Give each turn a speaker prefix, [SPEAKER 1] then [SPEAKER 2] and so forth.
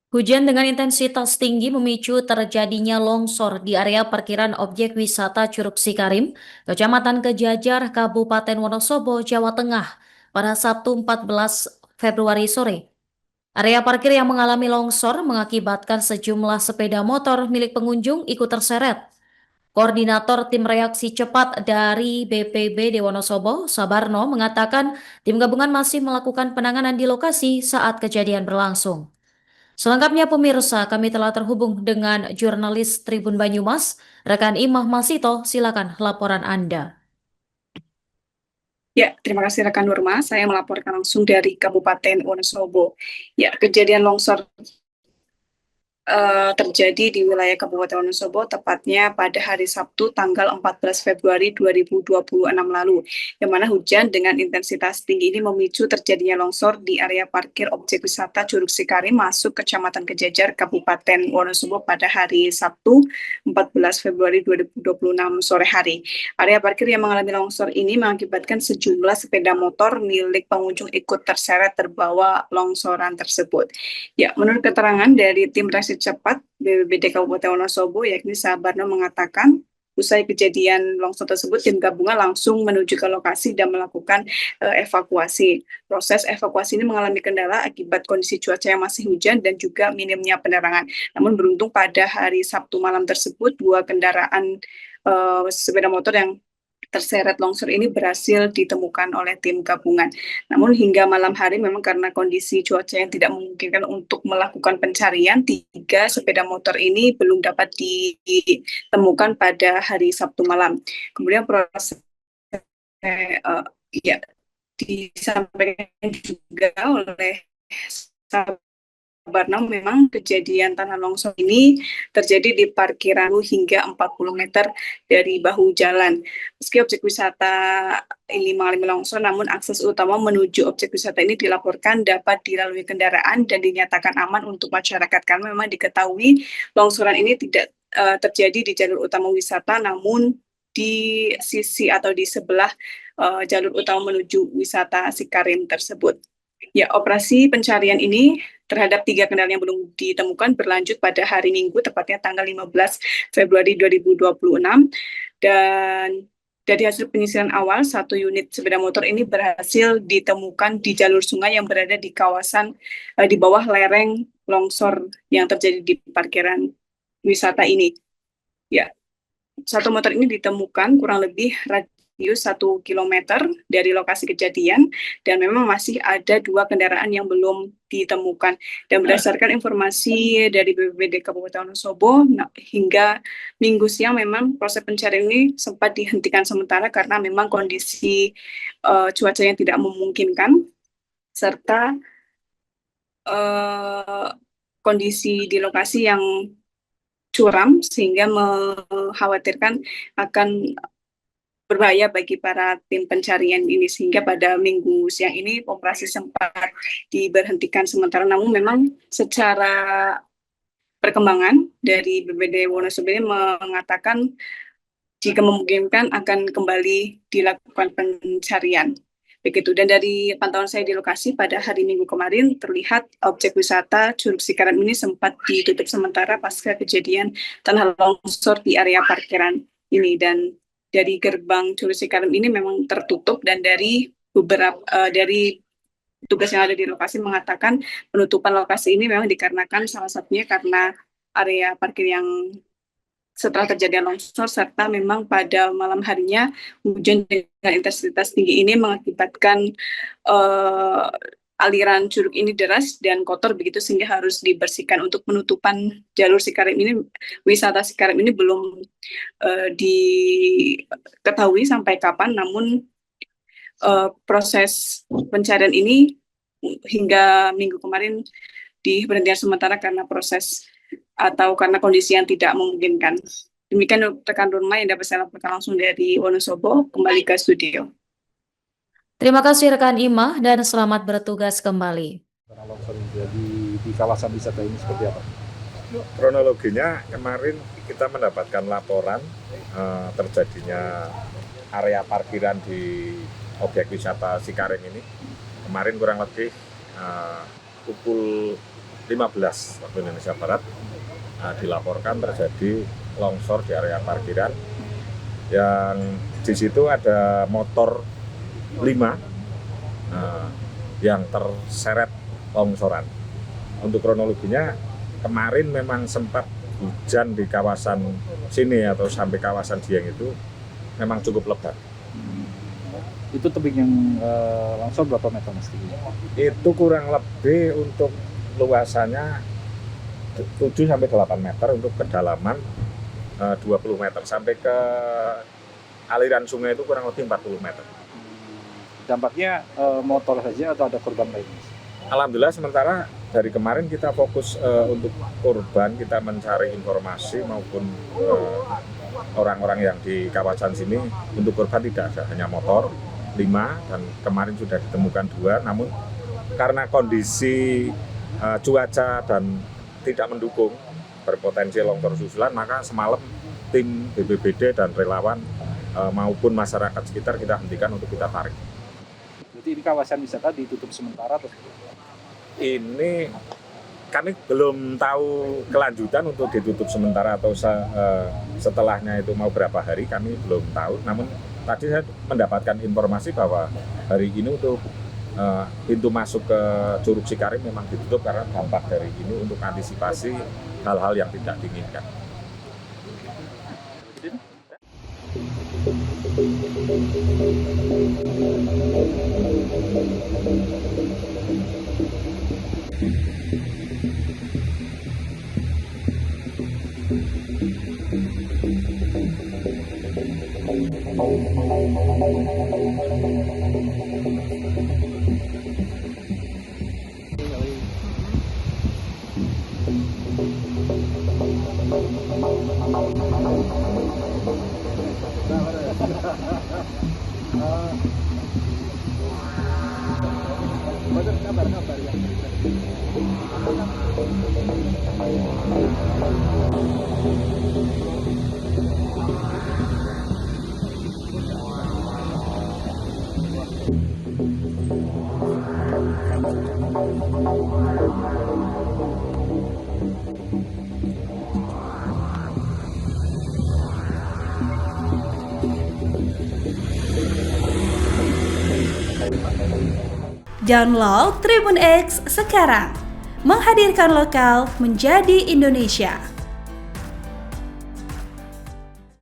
[SPEAKER 1] Hujan dengan intensitas tinggi memicu terjadinya longsor di area parkiran objek wisata Curug Sikarim, Kecamatan Kejajar, Kabupaten Wonosobo, Jawa Tengah, pada Sabtu 14 Februari sore. Area parkir yang mengalami longsor mengakibatkan sejumlah sepeda motor milik pengunjung ikut terseret. Koordinator Tim Reaksi Cepat dari BPBD Wonosobo, Sabarno, mengatakan tim gabungan masih melakukan penanganan di lokasi saat kejadian berlangsung. Selengkapnya pemirsa, kami telah terhubung dengan jurnalis Tribun Banyumas, rekan Imah Masito, silakan laporan Anda.
[SPEAKER 2] Ya, terima kasih rekan Nurma. Saya melaporkan langsung dari Kabupaten Wonosobo. Ya, kejadian longsor terjadi di wilayah Kabupaten Wonosobo, tepatnya pada hari Sabtu tanggal 14 Februari 2026 lalu, yang mana hujan dengan intensitas tinggi ini memicu terjadinya longsor di area parkir objek wisata Curug Sikarim masuk Kecamatan Kejajar, Kabupaten Wonosobo pada hari Sabtu 14 Februari 2026 sore hari. Area parkir yang mengalami longsor ini mengakibatkan sejumlah sepeda motor milik pengunjung ikut terseret terbawa longsoran tersebut. Ya, menurut keterangan dari tim reaksi cepat BPBD Kabupaten Wonosobo, yakni Sabarno mengatakan, usai kejadian longsor tersebut, tim gabungan langsung menuju ke lokasi dan melakukan evakuasi. Proses evakuasi ini mengalami kendala akibat kondisi cuaca yang masih hujan dan juga minimnya penerangan. Namun beruntung pada hari Sabtu malam tersebut, dua kendaraan sepeda motor yang terseret longsor ini berhasil ditemukan oleh tim gabungan. Namun hingga malam hari memang karena kondisi cuaca yang tidak memungkinkan untuk melakukan pencarian, tiga sepeda motor ini belum dapat ditemukan pada hari Sabtu malam. Kemudian proses ya disampaikan juga oleh Barnau, memang kejadian tanah longsor ini terjadi di parkiran hingga 40 meter dari bahu jalan. Meski objek wisata ini mengalami longsor, namun akses utama menuju objek wisata ini dilaporkan dapat dilalui kendaraan dan dinyatakan aman untuk masyarakat. Karena memang diketahui longsoran ini tidak terjadi di jalur utama wisata, namun di sisi atau di sebelah jalur utama menuju wisata Sikarim tersebut. Ya, operasi pencarian ini terhadap tiga kendaraan yang belum ditemukan berlanjut pada hari Minggu, tepatnya tanggal 15 Februari 2026. Dan dari hasil penyisiran awal, satu unit sepeda motor ini berhasil ditemukan di jalur sungai yang berada di kawasan di bawah lereng longsor yang terjadi di parkiran wisata ini. Ya, satu motor ini ditemukan kurang lebih radius 1 kilometer dari lokasi kejadian, dan memang masih ada dua kendaraan yang belum ditemukan. Dan berdasarkan informasi dari BPBD Kabupaten Wonosobo, hingga Minggu siang memang proses pencarian ini sempat dihentikan sementara karena memang kondisi cuaca yang tidak memungkinkan, serta kondisi di lokasi yang curam sehingga mengkhawatirkan akan berbahaya bagi para tim pencarian ini, sehingga pada Minggu siang ini operasi sempat diberhentikan sementara. Namun memang secara perkembangan dari BPBD Wonosobo ini mengatakan jika memungkinkan akan kembali dilakukan pencarian. Begitu. Dan dari pantauan saya di lokasi pada hari Minggu kemarin, terlihat objek wisata Curug Sikarim ini sempat ditutup sementara pasca kejadian tanah longsor di area parkiran ini. Dan dari gerbang Curug Sikarim ini memang tertutup, dan dari beberapa dari tugas yang ada di lokasi mengatakan penutupan lokasi ini memang dikarenakan salah satunya karena area parkir yang setelah terjadi longsor, serta memang pada malam harinya hujan dengan intensitas tinggi ini mengakibatkan aliran curug ini deras dan kotor begitu, sehingga harus dibersihkan. Untuk penutupan jalur Sikarim ini, wisata Sikarim ini belum diketahui sampai kapan, namun proses pencarian ini hingga Minggu kemarin diberhentikan sementara karena proses atau karena kondisi yang tidak memungkinkan. Demikian rekan rumah yang dapat saya laporkan langsung dari Wonosobo. Kembali ke studio.
[SPEAKER 1] Terima kasih rekan Imah dan selamat bertugas kembali.
[SPEAKER 3] Longsor di kawasan wisata ini seperti apa?
[SPEAKER 4] Kronologinya kemarin kita mendapatkan laporan terjadinya area parkiran di objek wisata Sikarim ini. Kemarin kurang lebih pukul 15 waktu Indonesia Barat dilaporkan terjadi longsor di area parkiran yang di situ ada motor 5 yang terseret longsoran. Untuk kronologinya kemarin memang sempat hujan di kawasan sini atau sampai kawasan Dieng itu memang cukup lebat.
[SPEAKER 3] Itu tebing yang longsor berapa meter Mas?
[SPEAKER 4] Itu kurang lebih untuk luasannya 7 sampai 8 meter, untuk kedalaman 20 meter sampai ke aliran sungai itu kurang lebih 40 meter.
[SPEAKER 3] Dampaknya motor saja atau ada korban lain?
[SPEAKER 4] Alhamdulillah sementara dari kemarin kita fokus untuk korban, kita mencari informasi maupun orang-orang yang di kawasan sini. Untuk korban tidak ada, hanya motor 5 dan kemarin sudah ditemukan 2, namun karena kondisi cuaca dan tidak mendukung, berpotensi longsor susulan, maka semalam tim BPBD dan relawan maupun masyarakat sekitar kita hentikan untuk kita tarik.
[SPEAKER 3] Berarti ini kawasan wisata ditutup sementara atau?
[SPEAKER 4] Ini kami belum tahu kelanjutan untuk ditutup sementara atau setelahnya itu mau berapa hari, kami belum tahu. Namun tadi saya mendapatkan informasi bahwa hari ini untuk pintu masuk ke Curug Cikarim memang ditutup karena dampak dari ini untuk antisipasi hal-hal yang tidak diinginkan.
[SPEAKER 5] Download Tribun X sekarang, menghadirkan lokal menjadi Indonesia.